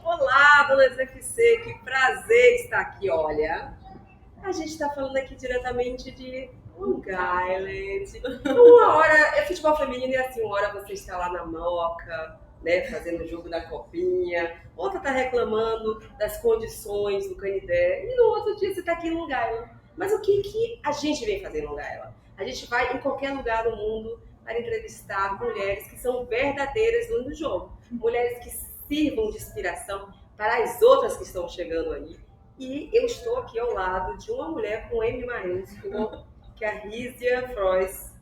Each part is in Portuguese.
Olá, dona ZFC, que prazer estar aqui. Olha, a gente está falando aqui diretamente de Long Island. Uma hora é futebol feminino e assim, uma hora você está lá na Moca, né, fazendo o jogo da copinha, outra está reclamando das condições do Canidé e no outro dia você está aqui em Long Island. Mas o que a gente vem fazer em Long Island? A gente vai em qualquer lugar do mundo para entrevistar mulheres que são verdadeiras no jogo, mulheres que sirvam de inspiração para as outras que estão chegando aí. E eu estou aqui ao lado de uma mulher com M maiúsculo, que é a Rízia Frois,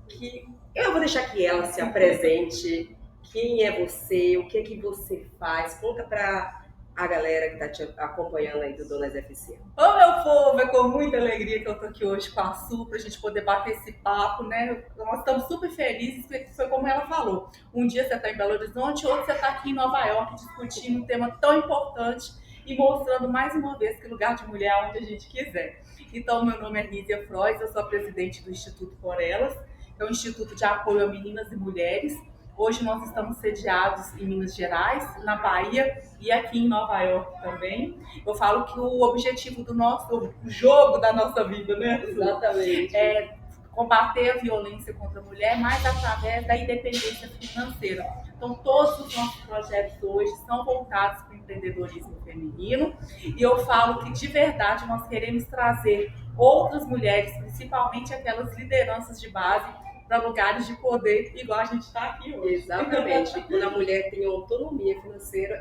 que eu vou deixar que ela se apresente. Quem é você? O que é que você faz? Conta para a galera que está te acompanhando aí do Donas FC. Ô, meu povo, é com muita alegria que eu tô aqui hoje com a Su pra gente poder bater esse papo, né? Nós estamos super felizes, porque foi como ela falou. Um dia você tá em Belo Horizonte, outro você tá aqui em Nova York discutindo um tema tão importante e mostrando mais uma vez que lugar de mulher é onde a gente quiser. Então, meu nome é Rízia Frois, eu sou a presidente do Instituto Por Elas, que é um instituto de apoio a meninas e mulheres. Hoje nós estamos sediados em Minas Gerais, na Bahia e aqui em Nova York também. Eu falo que o objetivo do nosso jogo da nossa vida, né? Exatamente. É combater a violência contra a mulher, mas através da independência financeira. Então, todos os nossos projetos hoje são voltados para o empreendedorismo feminino e eu falo que, de verdade, nós queremos trazer outras mulheres, principalmente aquelas lideranças de base, para lugares de poder, igual a gente está aqui hoje. Exatamente. Quando a mulher tem autonomia financeira,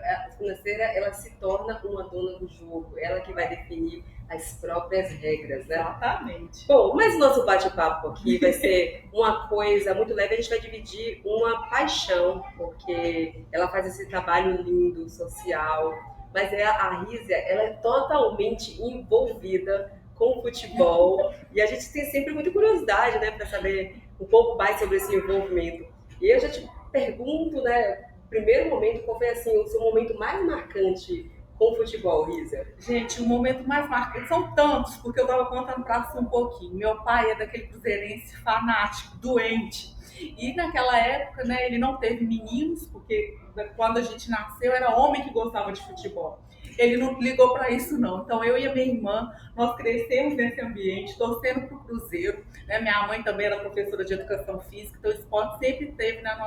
ela se torna uma dona do jogo. Ela que vai definir as próprias regras, né? Exatamente. Bom, mas o nosso bate-papo aqui vai ser uma coisa muito leve. A gente vai dividir uma paixão, porque ela faz esse trabalho lindo, social. Mas a Rízia, ela é totalmente envolvida com o futebol. E a gente tem sempre muita curiosidade, né, para saber um pouco mais sobre esse envolvimento. E eu já te pergunto, né, primeiro momento, qual foi assim, o seu momento mais marcante com o futebol, Rízia? Gente, o momento mais marcante são tantos, porque eu estava contando para você um pouquinho. Meu pai é daquele cruzeirense fanático, doente. E naquela época, né, ele não teve meninos, porque quando a gente nasceu era homem que gostava de futebol. Ele não ligou para isso, não. Então, eu e a minha irmã, nós crescemos nesse ambiente, torcendo para o Cruzeiro. Né? Minha mãe também era professora de educação física, então o esporte sempre esteve nas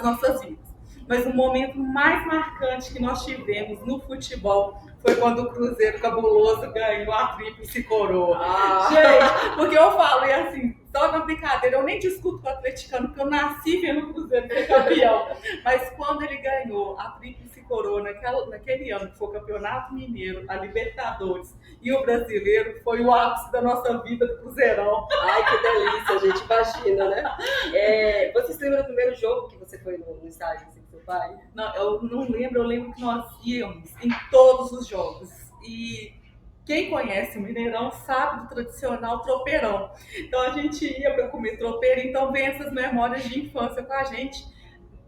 nossas vidas. Mas o momento mais marcante que nós tivemos no futebol foi quando o Cruzeiro cabuloso ganhou a tríplice coroa. Gente, porque eu falo, e assim, só na brincadeira, eu nem discuto com o atleticano, porque eu nasci vendo o Cruzeiro ser campeão. Mas quando ele ganhou a tríplice coroa naquele ano, que foi o Campeonato Mineiro, a Libertadores e o Brasileiro, foi o ápice da nossa vida do Cruzeirão. Ai, que delícia, a gente imagina, né? Você se lembra do primeiro jogo que você foi no estádio assim, com seu pai? Não, eu não lembro, eu lembro que nós íamos em todos os jogos. E quem conhece o Mineirão sabe do tradicional tropeirão. Então a gente ia para comer tropeiro, então vem essas memórias de infância com a gente.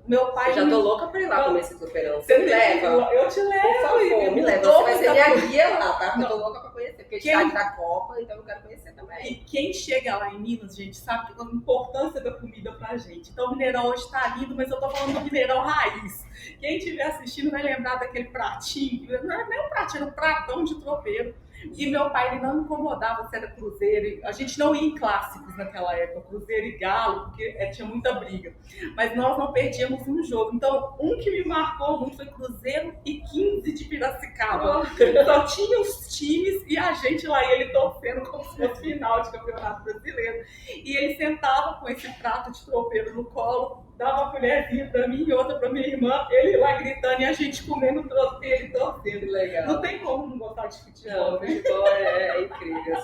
Meu pai. Eu já tô louca pra ir lá comer esse tropeirão. Você me leva? Eu te levo. Por favor, me leva. Você vai ser minha guia lá, tá? Porque eu tô louca pra conhecer. Porque é estádio da Copa, então eu quero conhecer também. E quem chega lá em Minas, gente, sabe a importância da comida pra gente. Então o Mineirão hoje tá lindo, mas eu tô falando do Mineirão raiz. Quem estiver assistindo vai lembrar daquele pratinho, não é nem um pratinho, era um pratão de tropeiro. E meu pai, ele não incomodava se era Cruzeiro. A gente não ia em clássicos naquela época, Cruzeiro e Galo, porque tinha muita briga. Mas nós não perdíamos um jogo. Então, um que me marcou muito foi Cruzeiro e 15 de Piracicaba. Só tinha os times e a gente lá, e ele torcendo como se fosse final de Campeonato Brasileiro. E ele sentava com esse prato de tropeiro no colo, dava uma colherzinha pra mim e outra pra minha irmã, ele lá gritando e a gente comendo tropeiro e torcendo. Legal. Não tem como não gostar de futebol. Não, futebol é incrível,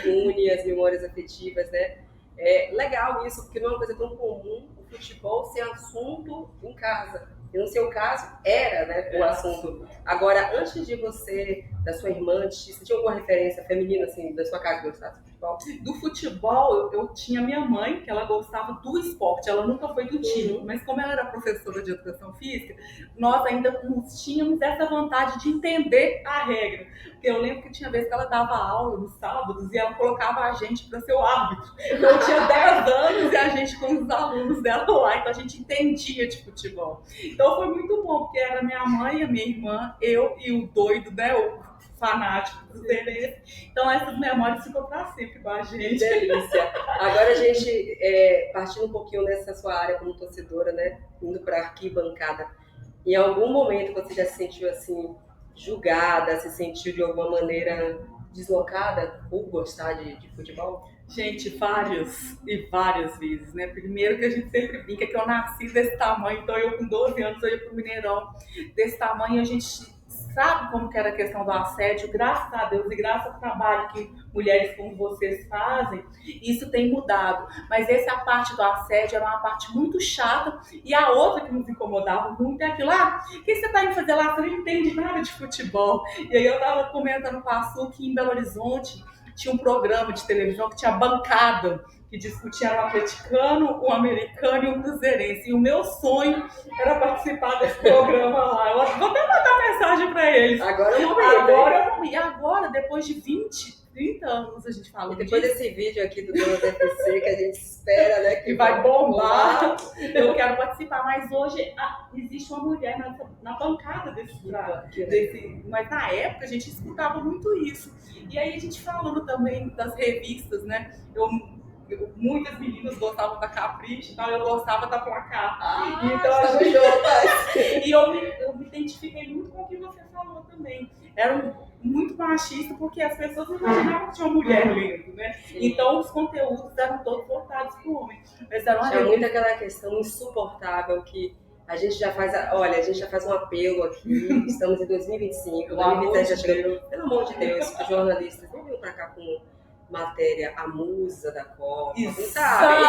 une as memórias afetivas, né? É legal isso, porque não é uma coisa tão comum o futebol ser assunto em casa. E no seu caso, era, né, o assunto. Agora, antes de você da sua irmã? Você tinha alguma referência feminina, assim, da sua casa que gostasse de futebol? Do futebol, eu tinha minha mãe, que ela gostava do esporte, ela nunca foi do time, mas como ela era professora de educação física, nós ainda tínhamos essa vontade de entender a regra. Porque eu lembro que tinha vezes que ela dava aula nos sábados e ela colocava a gente para ser o árbitro. Eu tinha 10 anos e a gente com os alunos dela lá, então a gente entendia de futebol. Então foi muito bom, porque era minha mãe, a minha irmã, eu e o doido, né, o fanático dos Denenses. Então essas memórias ficam para sempre com a gente. Delícia. Agora a gente, partindo um pouquinho nessa sua área como torcedora, né, indo para arquibancada, em algum momento você já se sentiu assim, julgada, se sentiu de alguma maneira deslocada por gostar de futebol? Gente, várias e várias vezes, né? Primeiro que a gente sempre brinca que eu nasci desse tamanho, então eu com 12 anos eu ia pro Mineirão desse tamanho, a gente sabe como que era a questão do assédio, graças a Deus e graças ao trabalho que mulheres como vocês fazem, isso tem mudado. Mas essa parte do assédio era uma parte muito chata e a outra que nos incomodava muito é aquilo, o que você tá indo fazer lá? Você não entende nada de futebol. E aí eu tava comentando com a Su que em Belo Horizonte tinha um programa de televisão que tinha bancada, que discutia um atleticano, um americano e um cruzeirense. E o meu sonho era participar desse programa lá. Eu vou até mandar mensagem para eles. Agora é o momento. E agora, depois de 30 anos, a gente fala. E depois desse vídeo aqui do Dono da FC, que a gente espera, né? Que vai bombar. Eu quero participar, mas hoje existe uma mulher na bancada mas na época a gente escutava muito isso. E aí a gente falando também das revistas, né? Muitas meninas gostavam da Capricho, então eu gostava da Placar. Então e eu me identifiquei muito com o que você falou também. Era muito machista porque as pessoas não imaginavam que tinha uma mulher lendo, né? Sim. Então os conteúdos eram todos voltados para o homem. Mas tinha muito aquela questão insuportável que a gente já faz, a gente já faz um apelo aqui, estamos em 2025, 2023 já chegou. Pelo amor de Deus, os jornalistas não venham para cá com matéria, a musa da Copa, sabe?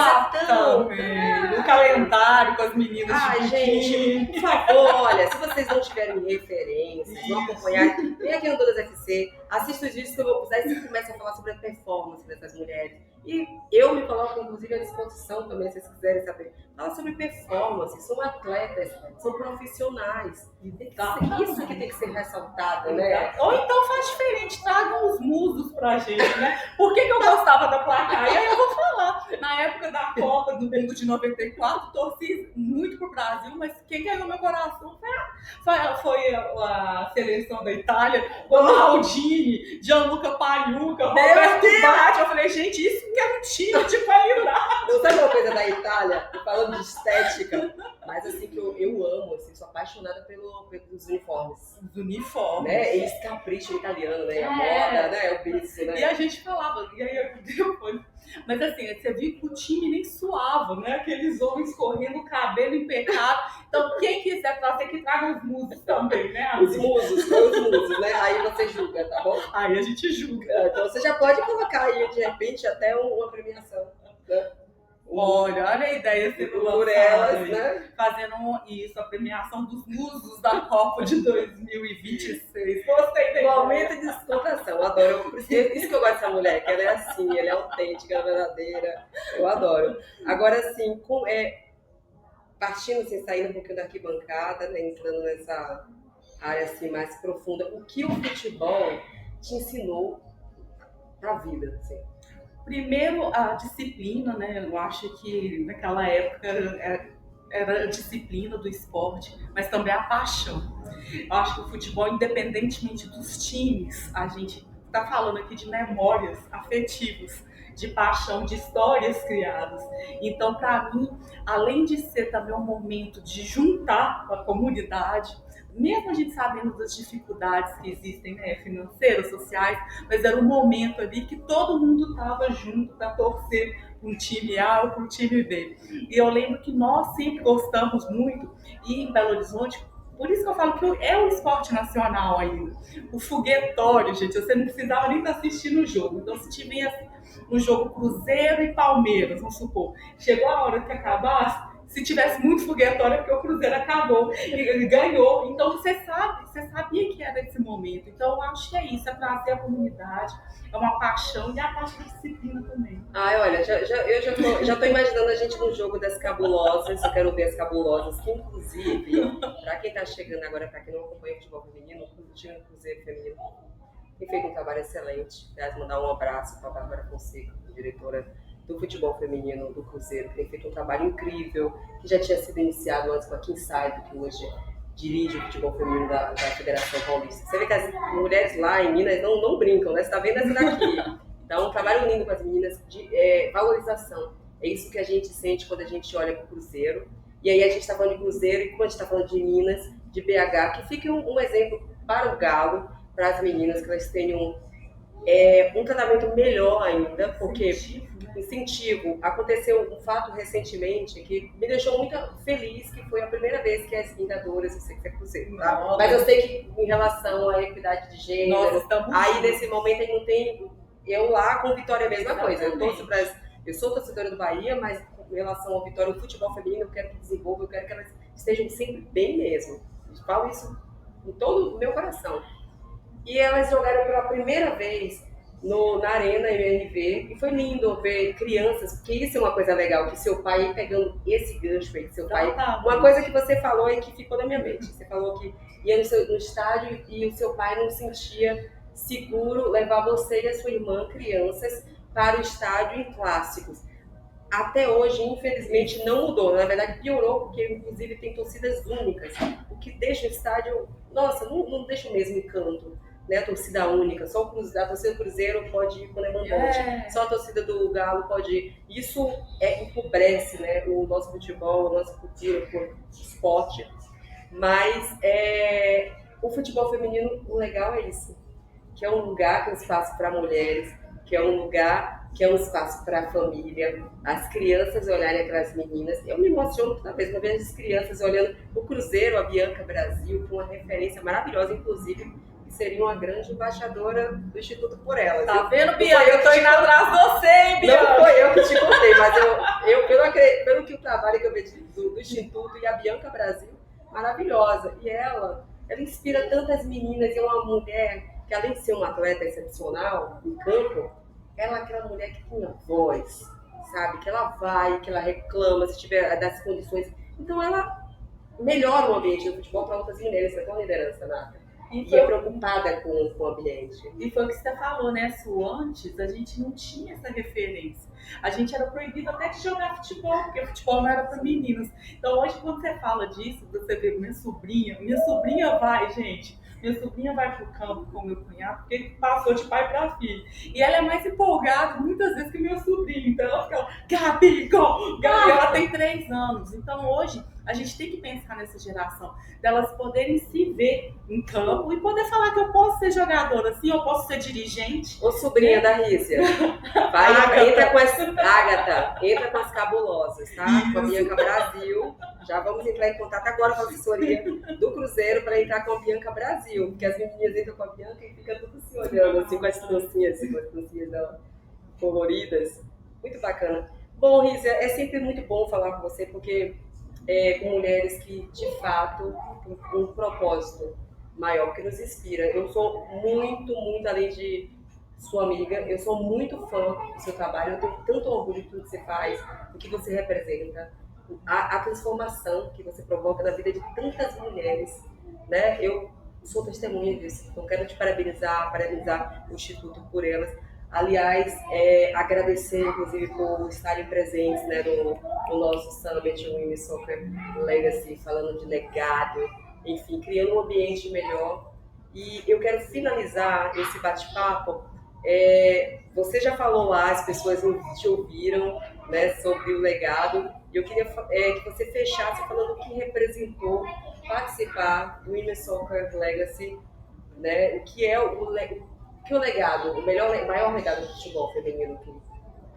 O calendário com as meninas. Gente, por favor, olha, se vocês não tiverem referências, não acompanharem, vem aqui no Donas FC, assista os vídeos que eu vou usar e você começa a falar sobre a performance dessas mulheres. E eu me coloco, inclusive, à disposição também, se vocês quiserem saber. Fala sobre performance, são atletas, são profissionais. Isso que tem que ser ressaltado, né? Ou então faz diferente, tragam os musos pra gente, né? Por que eu gostava da Placar? E aí eu vou falar. Na época da Copa do Mundo de 94, torci muito pro Brasil, mas quem ganhou meu coração foi a seleção da Itália, Ronaldinho, Gianluca Pagliuca, Roberto Baggio. Eu falei, gente, isso que é um time de qualidade. Não sabe uma coisa da Itália? Falando de estética, mas assim que eu amo, assim, sou apaixonada pelos uniformes. Os uniformes. Né? Eles capricham italiano, né? A moda, né? O bicho, né? E a gente falava, e aí depois. Mas assim, você viu que o time nem suava, né? Aqueles homens correndo, cabelo impecável. Então, quem quiser trazer, que traga os musos também, né? Os musos, né? Aí você julga, tá bom? Aí a gente julga. Então você já pode colocar aí, de repente, até uma premiação, né? Olha a ideia sendo por elas, né? Fazendo a premiação dos musos da Copa de 2026. Gostei da momento de descontração, adoro. Isso que eu gosto dessa mulher, que ela é assim, ela é autêntica, ela é verdadeira. Eu adoro. Agora, assim, partindo, assim, saindo um pouquinho da arquibancada, né, entrando nessa área assim, mais profunda, o que o futebol te ensinou pra vida, assim? Primeiro, a disciplina, né? Eu acho que naquela época era a disciplina do esporte, mas também a paixão. Eu acho que o futebol, independentemente dos times, a gente está falando aqui de memórias afetivas, de paixão, de histórias criadas. Então, para mim, além de ser também um momento de juntar a comunidade, mesmo a gente sabendo das dificuldades que existem, né, financeiras, sociais, mas era um momento ali que todo mundo estava junto para torcer para um time A ou para um time B. E eu lembro que nós sempre gostamos muito, e em Belo Horizonte, por isso que eu falo que é o esporte nacional ainda. O foguetório, gente, você não precisava nem estar assistindo o jogo. Então, se tivesse um jogo Cruzeiro e Palmeiras, vamos supor, chegou a hora que acabasse, se tivesse muito foguetório é porque o Cruzeiro acabou e ganhou. Então você sabe sabia que era esse momento. Então, eu acho que é isso, é trazer a comunidade, é uma paixão e a parte da disciplina também. Ai, olha, eu já tô imaginando a gente no jogo das cabulosas. Eu quero ver as cabulosas, que inclusive, pra quem tá chegando agora, pra quem não acompanha o futebol feminino, o time do Cruzeiro Feminino tem feito um trabalho excelente. Aliás, mandar um abraço para a Bárbara Fonseca, diretora do futebol feminino do Cruzeiro, que tem feito um trabalho incrível, que já tinha sido iniciado antes com a Kim Saido, que hoje dirige o futebol feminino da Federação Paulista. Você vê que as mulheres lá em Minas não brincam, né? Você está vendo essa daqui. Então, um trabalho lindo com as meninas de valorização. É isso que a gente sente quando a gente olha para o Cruzeiro. E aí a gente está falando de Cruzeiro, e como a gente está falando de Minas, de BH, que fique um exemplo para o Galo, para as meninas, que elas tenham um tratamento melhor ainda, porque incentivo. Aconteceu um fato recentemente que me deixou muito feliz, que foi a primeira vez que as Vingadoras, eu sei que é Cruzeiro, tá? Mas eu sei que em relação à equidade de gênero, aí nesse momento aí não tem, eu lá com Vitória é a mesma coisa, eu sou torcedora do Bahia, mas em relação ao Vitória, o futebol feminino, eu quero que desenvolva, eu quero que elas estejam sempre bem mesmo. Eu falo isso com todo o meu coração. E elas jogaram pela primeira vez na Arena MRV, e foi lindo ver crianças, porque isso é uma coisa legal, que seu pai, pegando esse gancho aí, seu pai, uma coisa que você falou e que ficou na minha mente, você falou que ia no estádio e o seu pai não sentia seguro levar você e a sua irmã, crianças, para o estádio em clássicos. Até hoje, infelizmente, não mudou. Na verdade, piorou, porque inclusive tem torcidas únicas, o que deixa o estádio, nossa, não deixa o mesmo encanto, né? A torcida única, só a torcida do Cruzeiro pode ir quando é mandante, só a torcida do Galo pode ir. Isso empobrece, né, o nosso futebol, a nossa cultura, o esporte. Mas o futebol feminino, o legal é isso, que é um lugar que é um espaço para mulheres, que é um lugar que é um espaço para a família, as crianças olharem aquelas meninas. Eu me emociono toda vez que eu vejo as crianças olhando o Cruzeiro, a Bianca Brasil, com uma referência maravilhosa, inclusive, que seria uma grande embaixadora do Instituto por Elas. Tá vendo, Bianca? Eu tô indo atrás de você, hein, Bianca? Não foi eu que te contei, mas pelo que o trabalho que eu vejo do Instituto e a Bianca Brasil, maravilhosa. E ela inspira tantas meninas, e é uma mulher que, além de ser uma atleta excepcional em campo, ela é aquela mulher que tem a voz, sabe? Que ela vai, que ela reclama, se tiver das condições. Então ela melhora o ambiente do futebol para outras mulheres, que é uma liderança, Nata. E é preocupada com o ambiente. E foi o que você falou, né, Su? Antes a gente não tinha essa referência. A gente era proibido até de jogar futebol, porque o futebol não era para meninos. Então hoje, quando você fala disso, você vê minha sobrinha vai, gente. Minha sobrinha vai pro campo com meu cunhado, porque ele passou de pai para filho. E ela é mais empolgada, muitas vezes, que meu sobrinho. Então ela fica, Gabi, go! Gabi, ela tem 3 anos. Então hoje, a gente tem que pensar nessa geração, delas poderem se ver em campo e poder falar que eu posso ser jogadora, sim, eu posso ser dirigente. Ô, sobrinha da Rícia, entra com as cabulosas, tá? Isso. Com a Bianca Brasil. Já vamos entrar em contato agora com a assessoria do Cruzeiro para entrar com a Bianca Brasil, porque as meninas entram com a Bianca e ficam tudo se olhando, assim, com as trancinhas dela coloridas. Muito bacana. Bom, Rícia, é sempre muito bom falar com você, porque com mulheres que, de fato, têm um propósito maior, que nos inspira. Eu sou muito, além de sua amiga, eu sou muito fã do seu trabalho, eu tenho tanto orgulho de tudo que você faz, do que você representa, a transformação que você provoca na vida de tantas mulheres, né? Eu sou testemunha disso, então quero te parabenizar o Instituto por elas. Aliás, agradecer, inclusive, por estarem presentes, né, no nosso Summit Women's Soccer Legacy, falando de legado, enfim, criando um ambiente melhor. E eu quero finalizar esse bate-papo. Você já falou lá, as pessoas te ouviram, né, sobre o legado, e eu queria que você fechasse falando o que representou participar do Women's Soccer Legacy, né, o que é o legado, o maior legado do futebol feminino que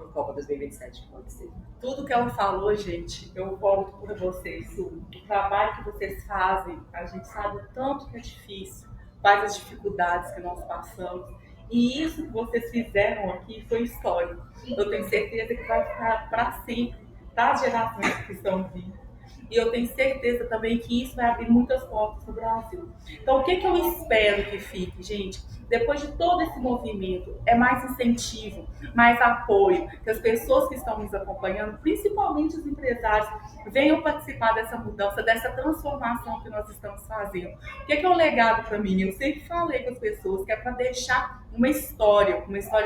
a Copa 2027 pode ser. Tudo que ela falou, gente, eu volto por vocês. O trabalho que vocês fazem, a gente sabe o tanto que é difícil, quais as dificuldades que nós passamos. E isso que vocês fizeram aqui foi histórico. Eu tenho certeza que vai ficar para sempre, das gerações que estão vindo. e eu tenho certeza também que isso vai abrir muitas portas no Brasil. Então, o que eu espero que fique, gente? Depois de todo esse movimento, é mais incentivo, mais apoio, que as pessoas que estão nos acompanhando, principalmente os empresários, venham participar dessa mudança, dessa transformação que nós estamos fazendo. O que é um legado para mim? Eu sempre falei com as pessoas que é para deixar uma história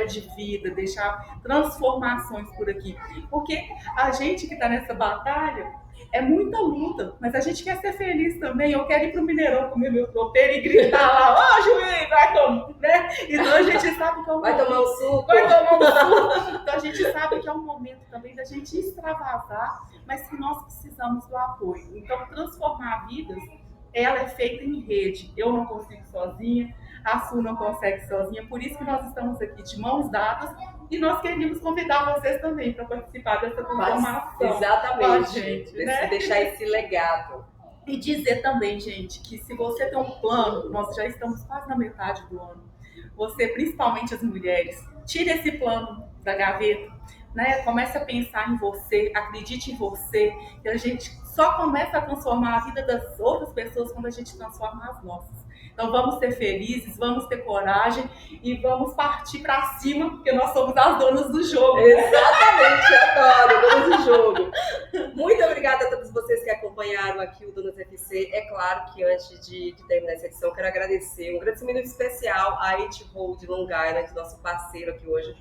de vida, deixar transformações por aqui. Porque a gente que está nessa batalha, é muita luta, mas a gente quer ser feliz também. Eu quero ir pro Mineirão comer meu tropeiro e gritar lá, ó, juiz, vai tomar, né? Então a gente sabe que é um vai momento, tomar um suco. vai tomar um suco. Então a gente sabe que é um momento também da gente extravasar, mas que nós precisamos do apoio. Então transformar vidas, ela é feita em rede. Eu não consigo sozinha, a Su não consegue sozinha, por isso que nós estamos aqui de mãos dadas e nós queríamos convidar vocês também para participar dessa transformação. Exatamente, gente, né? Deixar esse legado. E dizer também, gente, que se você tem um plano, nós já estamos quase na metade do ano, você, principalmente as mulheres, tire esse plano da gaveta, né? Comece a pensar em você, acredite em você, que a gente só começa a transformar a vida das outras pessoas quando a gente transforma as nossas. Então vamos ser felizes, vamos ter coragem e vamos partir para cima, porque nós somos as donas do jogo. Exatamente, adoro, donas do jogo. Muito obrigada a todos vocês que acompanharam aqui o Donas FC. É claro que antes de terminar essa edição, quero agradecer um agradecimento especial à It Hold Long Island, nosso parceiro aqui hoje.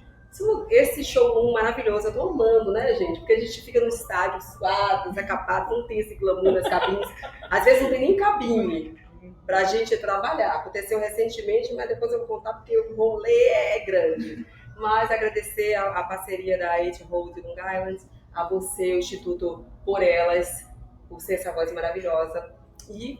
Esse showroom maravilhoso, eu tô amando, né, gente? Porque a gente fica no estádio suado, desacapado, não tem esse glamour nas cabines. Às vezes não tem nem cabine pra gente trabalhar. Aconteceu recentemente, mas depois eu vou contar porque o rolê é grande. Mas agradecer a parceria da It Hold Long Island, a você, o Instituto Por Elas, por ser essa voz maravilhosa. E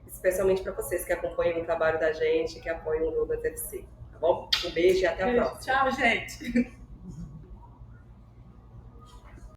especialmente para vocês que acompanham o trabalho da gente, que apoiam o Donas FC. Tá bom? Um beijo e até a próxima. Tchau, gente!